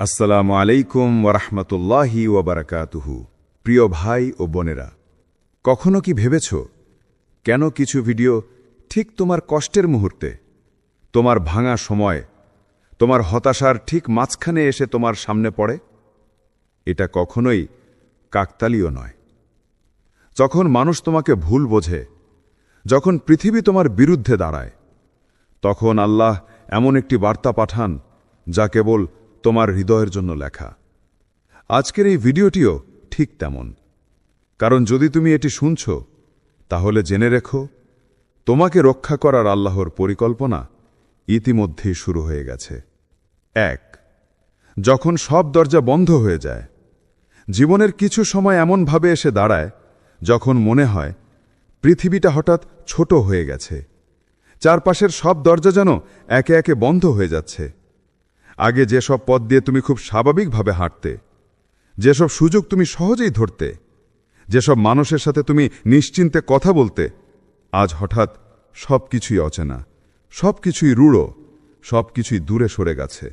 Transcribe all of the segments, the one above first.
আসসালামু আলাইকুম ওরহমতুল্লাহি ওবরাকাতুহু। প্রিয় ভাই ও বোনেরা, কখনো কি ভেবেছ কেন কিছু ভিডিও ঠিক তোমার কষ্টের মুহূর্তে, তোমার ভাঙা সময়, তোমার হতাশার ঠিক মাঝখানে এসে তোমার সামনে পড়ে? এটা কখনোই কাকতালীয় নয়। যখন মানুষ তোমাকে ভুল বোঝে, যখন পৃথিবী তোমার বিরুদ্ধে দাঁড়ায়, তখন আল্লাহ এমন একটি বার্তা পাঠান যা কেবল তোমার হৃদয়ের জন্য লেখা। আজকের এই ভিডিওটিও ঠিক তেমন, কারণ যদি তুমি এটি শুনছ, তাহলে জেনে রেখো, তোমাকে রক্ষা করার আল্লাহর পরিকল্পনা ইতিমধ্যেই শুরু হয়ে গেছে। 1. যখন সব দরজা বন্ধ হয়ে যায়। জীবনের কিছু সময় এমনভাবে এসে দাঁড়ায় যখন মনে হয় পৃথিবীটা হঠাৎ ছোট হয়ে গেছে, চারপাশের সব দরজা যেন একে একে বন্ধ হয়ে যাচ্ছে। আগে যেসব পথ দিয়ে তুমি খুব স্বাভাবিকভাবে হাঁটতে, যেসব সুযোগ তুমি সহজেই ধরতে, যেসব মানুষের সাথে তুমি নিশ্চিন্তে কথা বলতে, আজ হঠাৎ সবকিছুই অচেনা, সবকিছুই রূঢ়, সবকিছুই দূরে সরে গেছে।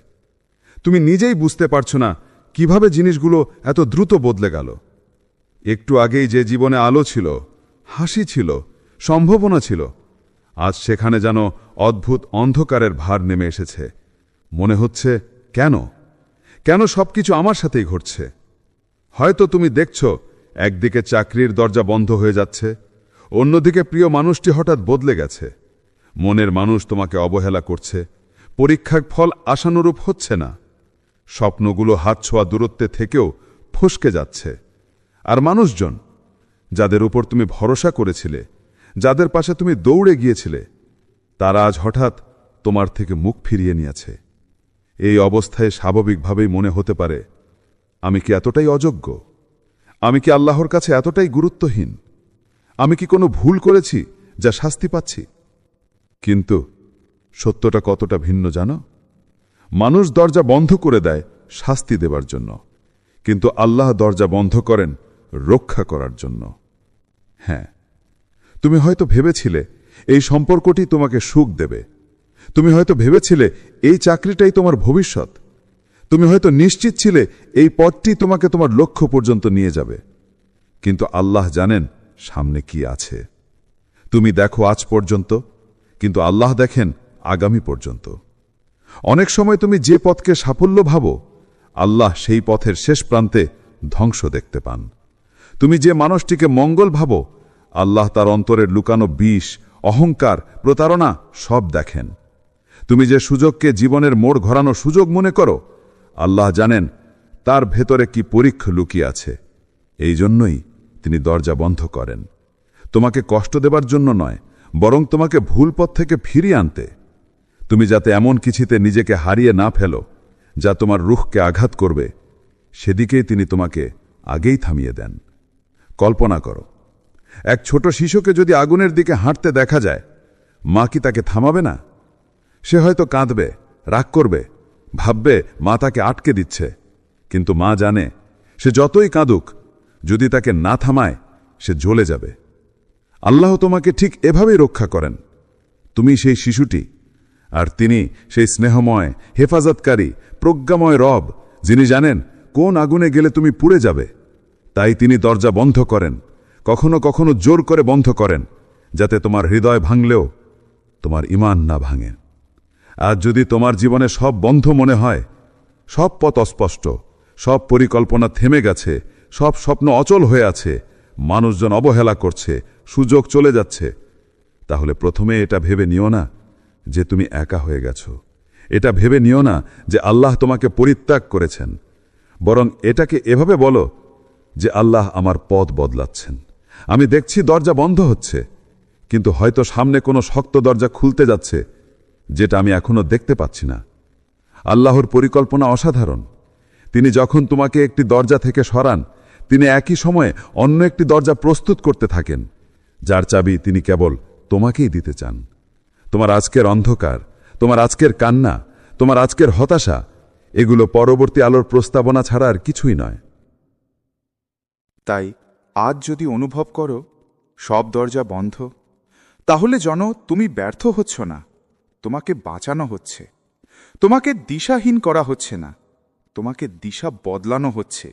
তুমি নিজেই বুঝতে পারছো না কিভাবে জিনিসগুলো এত দ্রুত বদলে গেল। একটু আগেই যে জীবনে আলো ছিল, হাসি ছিল, সম্ভাবনা ছিল, আজ সেখানে যেন অদ্ভুত অন্ধকারের ভার নেমে এসেছে। মনে হচ্ছে কেন কেন সবকিছু আমার সাথেই ঘটছে। হয়তো তুমি দেখছ একদিকে চাকরির দরজা বন্ধ হয়ে যাচ্ছে, অন্যদিকে প্রিয় মানুষটি হঠাৎ বদলে গেছে, মনের মানুষ তোমাকে অবহেলা করছে, পরীক্ষার ফল আশানুরূপ হচ্ছে না, স্বপ্নগুলো হাত ছোঁয়া দূরত্বে থেকেও ফসকে যাচ্ছে। আর মানুষজন যাদের উপর তুমি ভরসা করেছিলে, যাদের পাশে তুমি দৌড়ে গিয়েছিলে, তারা আজ হঠাৎ তোমার থেকে মুখ ফিরিয়ে নিয়েছে। এই অবস্থায় স্বাভাবিকভাবেই মনে হতে পারে, আমি কি এতটাই অযোগ্য? আমি কি আল্লাহর কাছে এতটাই গুরুত্বহীন? আমি কি কোনো ভুল করেছি যা শাস্তি পাচ্ছি? কিন্তু সত্যটা কতটা ভিন্ন জানো? মানুষ দরজা বন্ধ করে দেয় শাস্তি দেবার জন্য, কিন্তু আল্লাহ দরজা বন্ধ করেন রক্ষা করার জন্য। হ্যাঁ, তুমি হয়তো ভেবেছিলে এই সম্পর্কটি তোমাকে সুখ দেবে, তুমি হয়তো ভেবেছিলে এই চাকরিটাই তোমার ভবিষ্যৎ, তুমি হয়তো নিশ্চিত ছিলে এই পথটি তোমাকে তোমার লক্ষ্য পর্যন্ত নিয়ে যাবে। কিন্তু আল্লাহ জানেন সামনে কি আছে। তুমি দেখো আজ পর্যন্ত, কিন্তু আল্লাহ দেখেন আগামী পর্যন্ত। অনেক সময় তুমি যে পথকে সাফল্য ভাবো, আল্লাহ সেই পথের শেষ প্রান্তে ধ্বংস দেখতে পান। তুমি যে মানুষটিকে মঙ্গল ভাবো, আল্লাহ তার অন্তরের লুকানো বিষ, অহংকার, প্রতারণা সব দেখেন। তুমি যে সুযোগকে জীবনের মোড় ঘোরানো সুযোগ মনে করো, আল্লাহ জানেন তার ভেতরে কি পরীক্ষা লুকিয়ে আছে। এই জন্যই তিনি দরজা বন্ধ করেন, তোমাকে কষ্ট দেবার জন্য নয়, বরং তোমাকে ভুল পথ থেকে ফিরিয়ে আনতে। তুমি যাতে এমন কিছুতে নিজেকে হারিয়ে না ফেলো যা তোমার রুহকে আঘাত করবে, সেদিকেই তিনি তোমাকে আগেই থামিয়ে দেন। কল্পনা করো, এক ছোট শিশুকে যদি আগুনের দিকে হাঁটতে দেখা যায়, মা কি তাকে থামাবে না? সে হয়তো কাঁদবে, রাগ করবে, ভাববে মা তাকে আটকে দিচ্ছে। কিন্তু মা জানে সে যতই কাঁদুক, যদি তাকে না থামায় সে জ্বলে যাবে। আল্লাহ তোমাকে ঠিক এভাবেই রক্ষা করেন। তুমি সেই শিশুটি, আর তিনি সেই স্নেহময়, হেফাজতকারী, প্রজ্ঞাময় রব, যিনি জানেন কোন আগুনে গেলে তুমি পুড়ে যাবে। তাই তিনি দরজা বন্ধ করেন, কখনো কখনো জোর করে বন্ধ করেন, যাতে তোমার হৃদয় ভাঙলেও তোমার ঈমান না ভাঙে। আজ যদি তোমার জীবনে সব বন্ধ মনে হয়, সব পথ অস্পষ্ট, সব পরিকল্পনা থেমে গেছে, সব স্বপ্ন অচল হয়ে আছে, মানুষজন অবহেলা করছে, সুযোগ চলে যাচ্ছে, তাহলে প্রথমে এটা ভেবে নিও না যে তুমি একা হয়ে গেছো। এটা ভেবে নিও না যে আল্লাহ তোমাকে পরিত্যাগ করেছেন। বরং এটাকে এভাবে বলো যে আল্লাহ আমার পথ বদলাচ্ছেন। আমি দেখছি দরজা বন্ধ হচ্ছে, কিন্তু হয়তো সামনে কোনো শক্ত দরজা খুলতে যাচ্ছে, যেটা আমি এখনো দেখতে পাচ্ছি না। আল্লাহর পরিকল্পনা অসাধারণ। তিনি যখন তোমাকে একটি দরজা থেকে সরান, তিনি একই সময়ে অন্য একটি দরজা প্রস্তুত করতে থাকেন, যার চাবি তিনি কেবল তোমাকেই দিতে চান। তোমার আজকের অন্ধকার, তোমার আজকের কান্না, তোমার আজকের হতাশা, এগুলো পরবর্তী আলোর প্রস্তাবনা ছাড়া আর কিছুই নয়। তাই আজ যদি অনুভব করো সব দরজা বন্ধ, তাহলে জানো তুমি ব্যর্থ হচ্ছ না, তোমাকে বাঁচানো হচ্ছে। তোমাকে দিশাহীন করা হচ্ছে না, তোমাকে দিশা বদলানো হচ্ছে।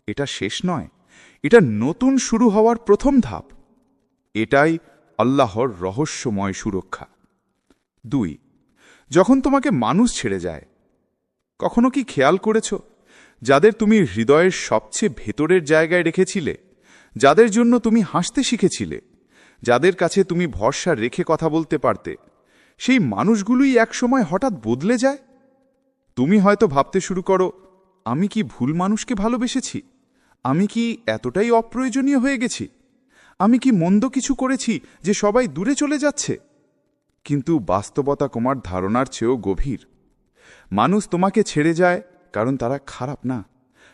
এটা শেষ নয়, এটা নতুন শুরু হওয়ার প্রথম ধাপ। এটাই আল্লাহর রহস্যময় সুরক্ষা। 2, যখন তোমাকে মানুষ ছেড়ে যায়। কখনো কি খেয়াল করেছ, যাদের তুমি হৃদয়ের সবচেয়ে ভেতরের জায়গায় রেখেছিলে, যাদের জন্য তুমি হাসতে শিখেছিলে, যাদের কাছে তুমি ভরসা রেখে কথা বলতে পারতে, সেই মানুষগুলোই একসময় হঠাৎ বদলে যায়? তুমি হয়তো ভাবতে শুরু করো, আমি কি ভুল মানুষকে ভালোবেসেছি? আমি কি এতটাই অপ্রয়োজনীয় হয়ে গেছি? আমি কি মন্দ কিছু করেছি যে সবাই দূরে চলে যাচ্ছে? কিন্তু বাস্তবতা তোমার ধারণার চেয়েও গভীর। মানুষ তোমাকে ছেড়ে যায় কারণ তারা খারাপ না,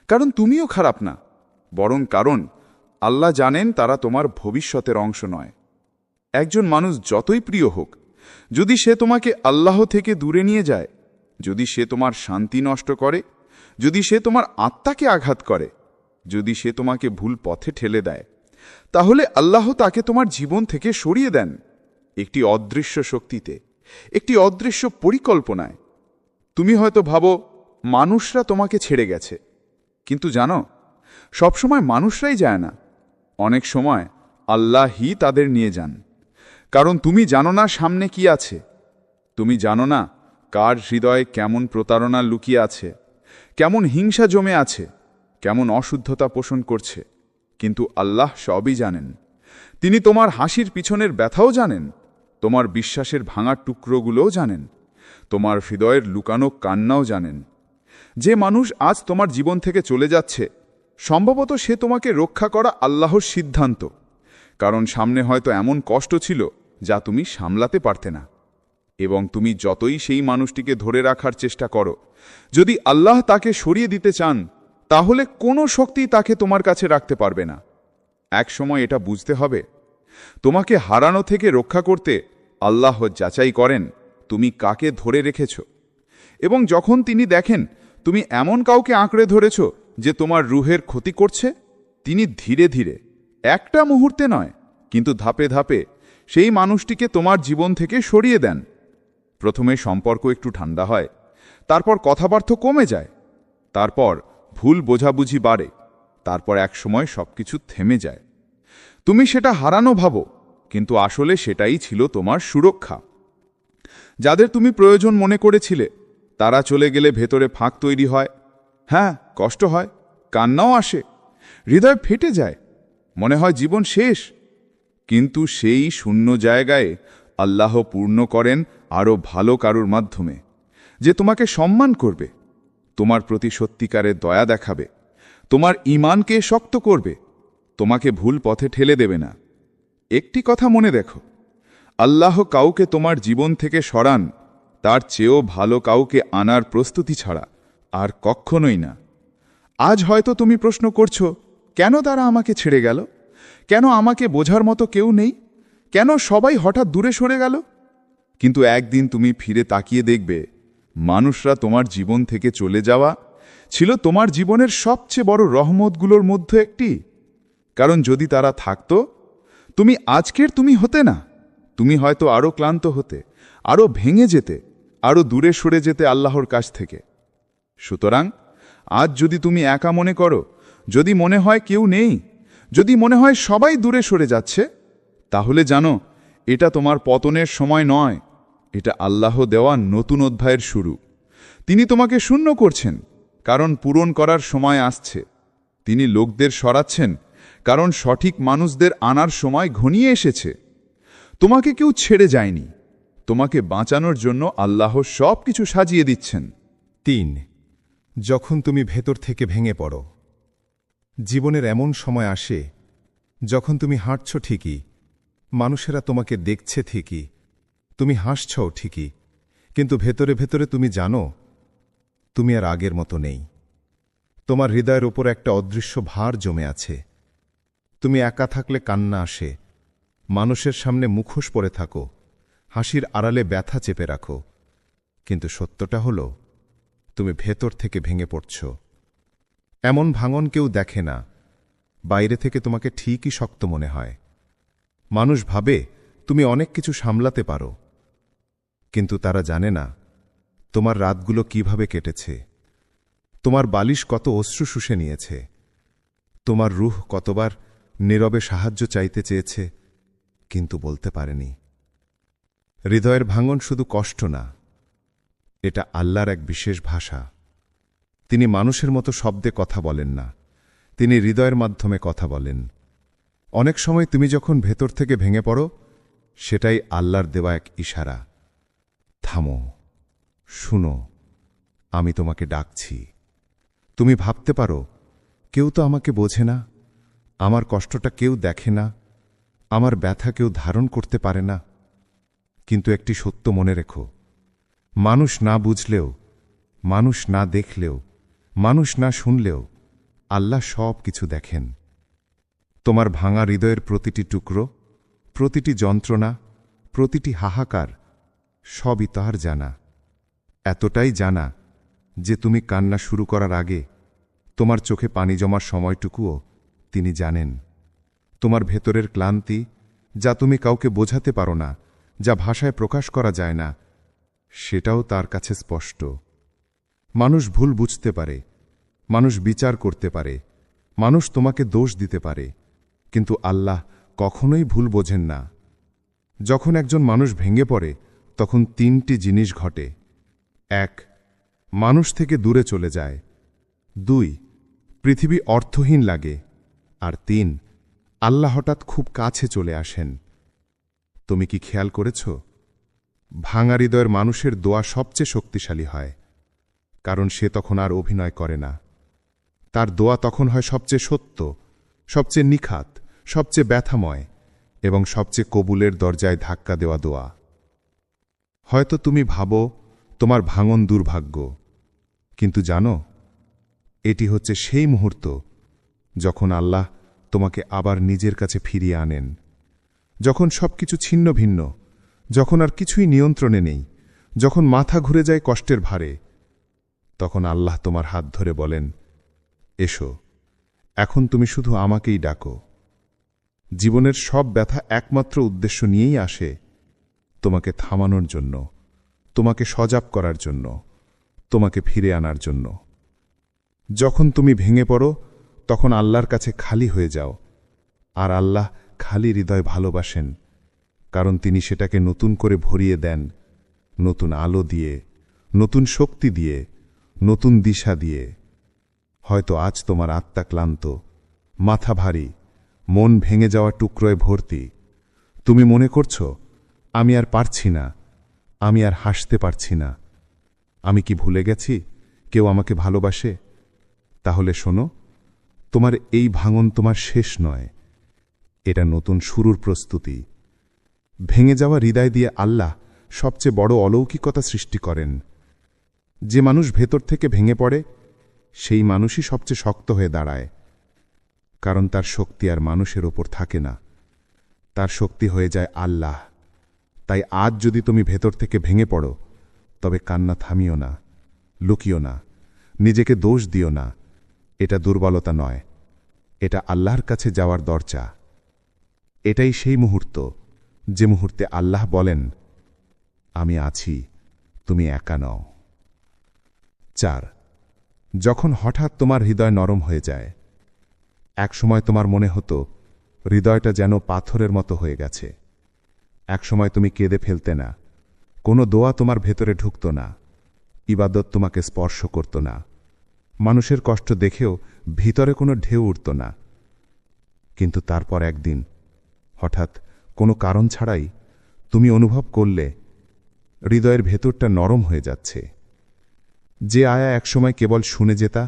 কারণ তুমিও খারাপ না, বরং কারণ আল্লাহ জানেন তারা তোমার ভবিষ্যতের অংশ নয়। একজন মানুষ যতই প্রিয় হোক, যদি সে তোমাকে আল্লাহ থেকে দূরে নিয়ে যায়, যদি সে তোমার শান্তি নষ্ট করে, যদি সে তোমার আত্মাকে আঘাত করে, যদি সে তোমাকে ভুল পথে ঠেলে দেয়, তাহলে আল্লাহ তাকে তোমার জীবন থেকে সরিয়ে দেন একটি অদৃশ্য শক্তিতে, একটি অদৃশ্য পরিকল্পনায়। তুমি হয়তো ভাবো মানুষরা তোমাকে ছেড়ে গেছে, কিন্তু জানো, সবসময় মানুষরাই যায় না। অনেক সময় আল্লাহই তাদের নিয়ে যান। কারণ তুমি জানো না সামনে কি আছে, তুমি জানো না কার হৃদয়ে কেমন প্রতারণা লুকিয়ে আছে, কেমন হিংসা জমে আছে, কেমন অশুদ্ধতা পোষণ করছে। কিন্তু আল্লাহ সবই জানেন। তিনি তোমার হাসির পিছনের ব্যথাও জানেন, তোমার বিশ্বাসের ভাঙা টুকরোগুলোও জানেন, তোমার হৃদয়ের লুকানো কান্নাও জানেন। যে মানুষ আজ তোমার জীবন থেকে চলে যাচ্ছে, সম্ভবত সে তোমাকে রক্ষা করা আল্লাহর সিদ্ধান্ত। কারণ সামনে হয়তো এমন কষ্ট ছিল যা তুমি সামলাতে পারতে না। এবং তুমি যতই সেই মানুষটিকে ধরে রাখার চেষ্টা করো, যদি আল্লাহ তাকে সরিয়ে দিতে চান, তাহলে কোনো শক্তি তাকে তোমার কাছে রাখতে পারবে না। এক সময় এটা বুঝতে হবে, তোমাকে হারানো থেকে রক্ষা করতে আল্লাহ যাচাই করেন তুমি কাকে ধরে রেখেছ। এবং যখন তিনি দেখেন তুমি এমন কাউকে আঁকড়ে ধরেছ যে তোমার রুহের ক্ষতি করছে, তিনি ধীরে ধীরে, একটা মুহূর্তে নয় কিন্তু ধাপে ধাপে সেই মানুষটিকে তোমার জীবন থেকে সরিয়ে দেন। প্রথমে সম্পর্ক একটু ঠান্ডা হয়, তারপর কথাবার্তা কমে যায়, তারপর ভুল বোঝাবুঝি বাড়ে, তারপর এক সময় সবকিছু থেমে যায়। তুমি সেটা হারানো ভাবো, কিন্তু আসলে সেটাই ছিল তোমার সুরক্ষা। যাদের তুমি প্রয়োজন মনে করেছিলে, তারা চলে গেলে ভেতরে ফাঁক তৈরি হয়। হ্যাঁ, কষ্ট হয়, কান্নাও আসে, হৃদয় ফেটে যায়, মনে হয় জীবন শেষ। কিন্তু সেই শূন্য জায়গায় আল্লাহ পূর্ণ করেন আরও ভালো কারুর মাধ্যমে, যে তোমাকে সম্মান করবে, তোমার প্রতি সত্যিকারের দয়া দেখাবে, তোমার ঈমানকে শক্ত করবে, তোমাকে ভুল পথে ঠেলে দেবে না। একটি কথা মনে দেখো, আল্লাহ কাউকে তোমার জীবন থেকে সরান তার চেয়েও ভালো কাউকে আনার প্রস্তুতি ছাড়া আর কখনোই না। আজ হয়তো তুমি প্রশ্ন করছো, কেন তারা আমাকে ছেড়ে গেল? কেন আমাকে বোঝার মতো কেউ নেই? কেন সবাই হঠাৎ দূরে সরে গেল? কিন্তু একদিন তুমি ফিরে তাকিয়ে দেখবে, মানুষরা তোমার জীবন থেকে চলে যাওয়া ছিল তোমার জীবনের সবচেয়ে বড় রহমতগুলোর মধ্যে একটি। কারণ যদি তারা থাকতো, তুমি আজকের তুমি হতে না। তুমি হয়তো আরও ক্লান্ত হতে, আরও ভেঙে যেতে, আরও দূরে সরে যেতে আল্লাহর কাছ থেকে। সুতরাং আজ যদি তুমি একা মনে করো, যদি মনে হয় কেউ নেই, যদি মনে হয় সবাই দূরে সরে যাচ্ছে, তাহলে জানো, এটা তোমার পতনের সময় নয়, এটা আল্লাহ দেওয়া নতুন অধ্যায়ের শুরু। তিনি তোমাকে শূন্য করছেন, কারণ পূরণ করার সময় আসছে। তিনি লোকদের সরাচ্ছেন, কারণ সঠিক মানুষদের আনার সময় ঘনিয়ে এসেছে। তোমাকে কেউ ছেড়ে যায়নি, তোমাকে বাঁচানোর জন্য আল্লাহ সব কিছু সাজিয়ে দিচ্ছেন। 3, যখন তুমি ভেতর থেকে ভেঙে পড়ো। জীবনের এমন সময় আসে যখন তুমি হাঁটছ ঠিকই, মানুষেরা তোমাকে দেখছে ঠিকই, তুমি হাসছও ঠিকই, কিন্তু ভেতরে ভেতরে তুমি জানো তুমি আর আগের মতো নেই। তোমার হৃদয়ের ওপর একটা অদৃশ্য ভার জমে আছে। তুমি একা থাকলে কান্না আসে, মানুষের সামনে মুখোশ পরে থাকো, হাসির আড়ালে ব্যথা চেপে রাখো, কিন্তু সত্যটা হলো তুমি ভেতর থেকে ভেঙে পড়ছ। এমন ভাঙন কেউ দেখে না, বাইরে থেকে তোমাকে ঠিকই শক্ত মনে হয়। মানুষ ভাবে তুমি অনেক কিছু সামলাতে পারো, কিন্তু তারা জানে না তোমার রাতগুলো কিভাবে কেটেছে। তোমার বালিশ কত অশ্রু শুষে নিয়েছে, তোমার রূহ কতবার নীরবে সাহায্য চাইতে চেয়েছে, কিন্তু বলতে পারেনি। হৃদয়ের ভাঙন শুধু কষ্ট না, এটা আল্লাহর এক বিশেষ ভাষা। তিনি মানুষের মতো শব্দে কথা বলেন না, তিনি হৃদয়ের মাধ্যমে কথা বলেন। অনেক সময় তুমি যখন ভেতর থেকে ভেঙে পড়ো, সেটাই আল্লাহর দেওয়া এক ইশারা। থামো, শুনো, আমি তোমাকে ডাকছি। তুমি ভাবতে পারো, কেউ তো আমাকে বোঝে না, আমার কষ্টটা কেউ দেখে না, আমার ব্যথা কেউ ধারণ করতে পারে না। কিন্তু একটি সত্য মনে রেখো, মানুষ না বুঝলেও, মানুষ না দেখলেও, মানুষ না শুনলেও আল্লাহ সব কিছু দেখেন। তোমার ভাঙা হৃদয়ের প্রতিটি টুকরো, প্রতিটি যন্ত্রণা, প্রতিটি হাহাকার সবই তার জানা। এতটাই জানা যে তুমি কান্না শুরু করার আগে তোমার চোখে পানি জমার সময়টুকুও তিনি জানেন। তোমার ভেতরের ক্লান্তি, যা তুমি কাউকে বোঝাতে পারো না, যা ভাষায় প্রকাশ করা যায় না, সেটাও তার কাছে স্পষ্ট। মানুষ ভুল বুঝতে পারে, মানুষ বিচার করতে পারে, মানুষ তোমাকে দোষ দিতে পারে, কিন্তু আল্লাহ কখনোই ভুল বোঝেন না। যখন একজন মানুষ ভেঙে পড়ে, তখন 3টি জিনিস ঘটে। 1, মানুষ থেকে দূরে চলে যায়। 2, পৃথিবী অর্থহীন লাগে। আর 3, আল্লাহ হঠাৎ খুব কাছে চলে আসেন। তুমি কি খেয়াল করেছ, ভাঙা হৃদয়ের মানুষের দোয়া সবচেয়ে শক্তিশালী হয়, কারণ সে তখন আর অভিনয় করে না। তার দোয়া তখন হয় সবচেয়ে সত্য, সবচেয়ে নিখাত, সবচেয়ে ব্যথাময় এবং সবচেয়ে কবুলের দরজায় ধাক্কা দেওয়া দোয়া। হয়তো তুমি ভাবো তোমার ভাঙন দুর্ভাগ্য, কিন্তু জানো, এটি হচ্ছে সেই মুহূর্ত যখন আল্লাহ তোমাকে আবার নিজের কাছে ফিরিয়ে আনেন। যখন সবকিছু ছিন্ন ভিন্ন, যখন আর কিছুই নিয়ন্ত্রণে নেই, যখন মাথা ঘুরে যায় কষ্টের ভারে, তখন আল্লাহ তোমার হাত ধরে বলেন, এসো, এখন তুমি শুধু আমাকেই ডাকো। জীবনের সব ব্যথা একমাত্র উদ্দেশ্য নিয়েই আসে, তোমাকে থামানোর জন্য, তোমাকে সজাগ করার জন্য, তোমাকে ফিরে আনার জন্য। যখন তুমি ভেঙে পড়ো, তখন আল্লাহর কাছে খালি হয়ে যাও। আর আল্লাহ খালি হৃদয় ভালোবাসেন, কারণ তিনি সেটাকে নতুন করে ভরিয়ে দেন, নতুন আলো দিয়ে, নতুন শক্তি দিয়ে, নতুন দিশা দিয়ে। হয়তো আজ তোমার আত্মা ক্লান্ত, মাথা ভারী, মন ভেঙে যাওয়া টুকরোয় ভর্তি। তুমি মনে করছো, আমি আর পারছি না, আমি আর হাসতে পারছি না। আমি কি ভুলে গেছি কেউ আমাকে ভালোবাসে? তাহলে শোনো, তোমার এই ভাঙন তোমার শেষ নয়, এটা নতুন শুরুর প্রস্তুতি। ভেঙে যাওয়া হৃদয় দিয়ে আল্লাহ সবচেয়ে বড় অলৌকিকতা সৃষ্টি করেন। যে মানুষ ভেতর থেকে ভেঙে পড়ে, সেই মানুষই সবচেয়ে শক্ত হয়ে দাঁড়ায়, কারণ তার শক্তি আর মানুষের ওপর থাকে না, তার শক্তি হয়ে যায় আল্লাহ। তাই আজ যদি তুমি ভেতর থেকে ভেঙে পড়ো, তবে কান্না থামিও না, লুকিও না, নিজেকে দোষ দিও না। এটা দুর্বলতা নয়, এটা আল্লাহর কাছে যাওয়ার দরজা। এটাই সেই মুহূর্ত, যে মুহূর্তে আল্লাহ বলেন, আমি আছি, তুমি একা নও। 4, যখন হঠাৎ তোমার হৃদয় নরম হয়ে যায়। একসময় তোমার মনে হতো হৃদয়টা যেন পাথরের মতো হয়ে গেছে। একসময় তুমি কেঁদে ফেলতে না, কোনো দোয়া তোমার ভেতরে ঢুকত না, ইবাদত তোমাকে স্পর্শ করত না, মানুষের কষ্ট দেখেও ভিতরে কোনো ঢেউ উঠত না। কিন্তু তারপর একদিন হঠাৎ কোনো কারণ ছাড়াই তুমি অনুভব করলে হৃদয়ের ভেতরটা নরম হয়ে যাচ্ছে। যে আয়া একসময় কেবল শুনে যেতা,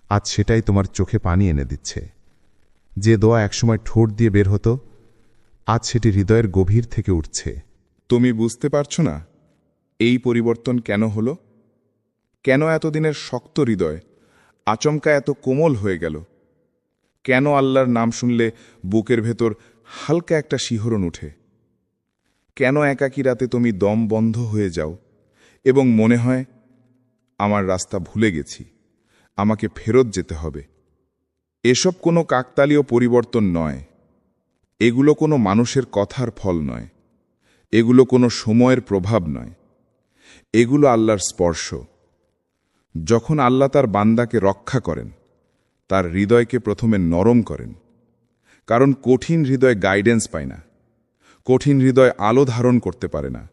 আজ সেটাই তোমার চোখে পানি এনে দিচ্ছে। যে দোয়া একসময় ঠোঁট দিয়ে বের হতো, আজ সেটি হৃদয়ের গভীর থেকে উঠছে। তুমি বুঝতে পারছো না এই পরিবর্তন কেন হলো? কেন এতদিনের শক্ত হৃদয় আচমকা এত কোমল হয়ে গেল? কেন আল্লাহর নাম শুনলে বুকের ভেতর হালকা একটা শিহরণ উঠে? কেন একাকী রাতে তুমি দম বন্ধ হয়ে যাও এবং মনে হয়, আমার রাস্তা ভুলে গেছি, আমাকে ফেরত যেতে হবে? এসব কোনো কাকতালীয় পরিবর্তন নয়, এগুলো কোনো মানুষের কথার ফল নয়, এগুলো কোনো সময়ের প্রভাব নয়, এগুলো আল্লাহর স্পর্শ। যখন আল্লাহ তার বান্দাকে রক্ষা করেন, তার হৃদয়কে প্রথমে নরম করেন। কারণ কঠিন হৃদয় গাইডেন্স পায় না, কঠিন হৃদয় আলো ধারণ করতে পারে না,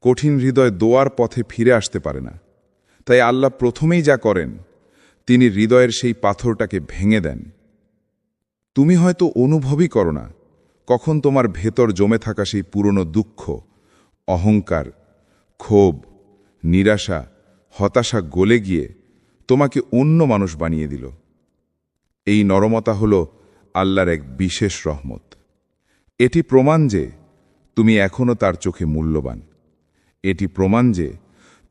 কঠিন হৃদয় দোয়ার পথে ফিরে আসতে পারে না। তাই আল্লাহ প্রথমেই যা করেন, তিনি হৃদয়ের সেই পাথরটাকে ভেঙে দেন। তুমি হয়তো অনুভবই করো না কখন তোমার ভেতর জমে থাকা সেই পুরনো দুঃখ, অহংকার, ক্ষোভ, নিরাশা, হতাশা গলে গিয়ে তোমাকে অন্য মানুষ বানিয়ে দিল। এই নরমতা হল আল্লাহর এক বিশেষ রহমত। এটি প্রমাণ যে তুমি এখনও তার চোখে মূল্যবান। এটি প্রমাণ যে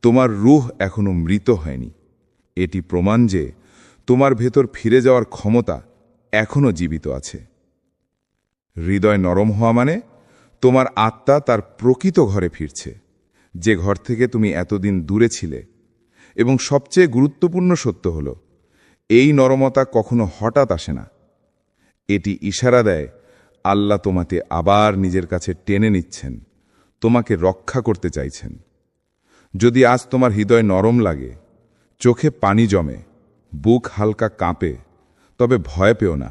তোমার রূহ এখনও মৃত হয়নি। এটি প্রমাণ যে তোমার ভেতর ফিরে যাওয়ার ক্ষমতা এখনও জীবিত আছে। হৃদয় নরম হওয়া মানে তোমার আত্মা তার প্রকৃত ঘরে ফিরছে, যে ঘর থেকে তুমি এতদিন দূরে ছিলে। এবং সবচেয়ে গুরুত্বপূর্ণ সত্য হল, এই নরমতা কখনো হঠাৎ আসে না। এটি ইশারা দেয় আল্লাহ তোমাকে আবার নিজের কাছে টেনে নিচ্ছেন, তোমাকে রক্ষা করতে চাইছেন। যদি আজ তোমার হৃদয় নরম লাগে, চোখে পানি জমে, বুক হালকা কাঁপে, তবে ভয় পেও না।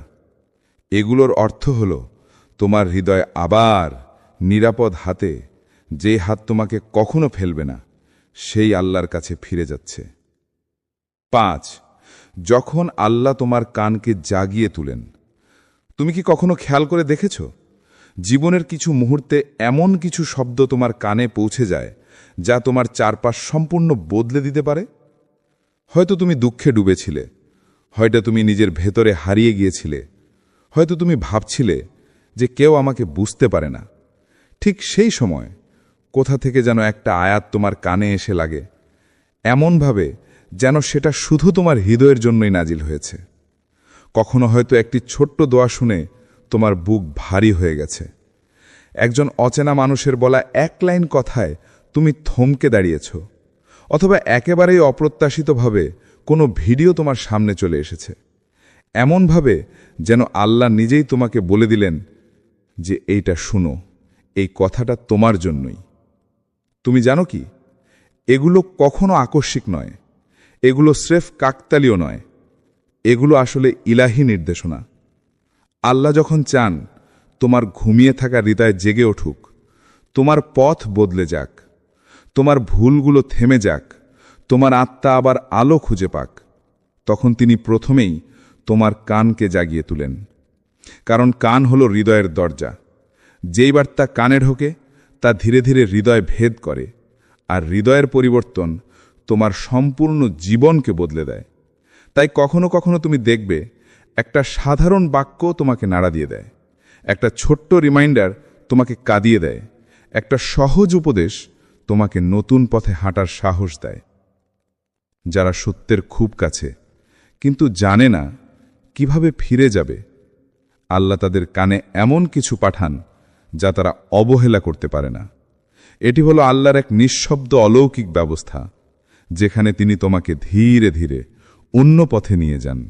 এগুলোর অর্থ হল তোমার হৃদয় আবার নিরাপদ হাতে, যে হাত তোমাকে কখনো ফেলবে না, সেই আল্লাহর কাছে ফিরে যাচ্ছে। 5. যখন আল্লাহ তোমার কানকে জাগিয়ে তুলেন। তুমি কি কখনো খেয়াল করে দেখেছ, জীবনের কিছু মুহূর্তে এমন কিছু শব্দ তোমার কানে পৌঁছে যায় যা তোমার চারপাশ সম্পূর্ণ বদলে দিতে পারে? হয়তো তুমি দুঃখে ডুবেছিলে, হয়তো তুমি নিজের ভেতরে হারিয়ে গিয়েছিলে, হয়তো তুমি ভাবছিলে যে কেউ আমাকে বুঝতে পারে না। ঠিক সেই সময় কোথা থেকে যেন একটা আয়াত তোমার কানে এসে লাগে, এমনভাবে যেন সেটা শুধু তোমার হৃদয়ের জন্যই নাজিল হয়েছে। কখনো হয়তো একটি ছোট্ট দোয়া শুনে তোমার বুক ভারী হয়ে গেছে। একজন অচেনা মানুষের বলা এক লাইন কথায় তুমি থমকে দাঁড়িয়েছ, অথবা একেবারেই অপ্রত্যাশিতভাবে কোনো ভিডিও তোমার সামনে চলে এসেছে, এমনভাবে যেন আল্লাহ নিজেই তোমাকে বলে দিলেন যে এইটা শুনো, এই কথাটা তোমার জন্যই। তুমি জানো কি, এগুলো কখনো আকস্মিক নয়, এগুলো স্রেফ কাকতালীয় নয়, এগুলো আসলে ইলাহি নির্দেশনা। আল্লাহ যখন চান তোমার ঘুমিয়ে থাকা হৃদয় জেগে উঠুক, তোমার পথ বদলে যাক, তোমার ভুলগুলো থেমে যাক, তোমার আত্মা আবার আলো খুঁজে পাক, তখন তিনি প্রথমেই তোমার কানকে জাগিয়ে তুলেন। কারণ কান হলো হৃদয়ের দরজা। যেই বার্তা কানে ঢোকে তা ধীরে ধীরে হৃদয় ভেদ করে, আর হৃদয়ের পরিবর্তন তোমার সম্পূর্ণ জীবনকে বদলে দেয়। তাই কখনো কখনো তুমি দেখবে একটা সাধারণ বাক্য তোমাকে নাড়া দিয়ে দেয়, একটা ছোট্ট রিমাইন্ডার তোমাকে কাঁদিয়ে দেয়, একটা সহজ উপদেশ তোমাকে নতুন পথে হাঁটার সাহস দেয়। যারা সত্যের খুব কাছে কিন্তু জানে না কিভাবে ফিরে যাবে, আল্লাহ তাদের কানে এমন কিছু পাঠান যা তারা অবহেলা করতে পারে না। এটি হলো আল্লাহর এক নিঃশব্দ অলৌকিক ব্যবস্থা, যেখানে তিনি তোমাকে ধীরে ধীরে অন্য পথে নিয়ে যান।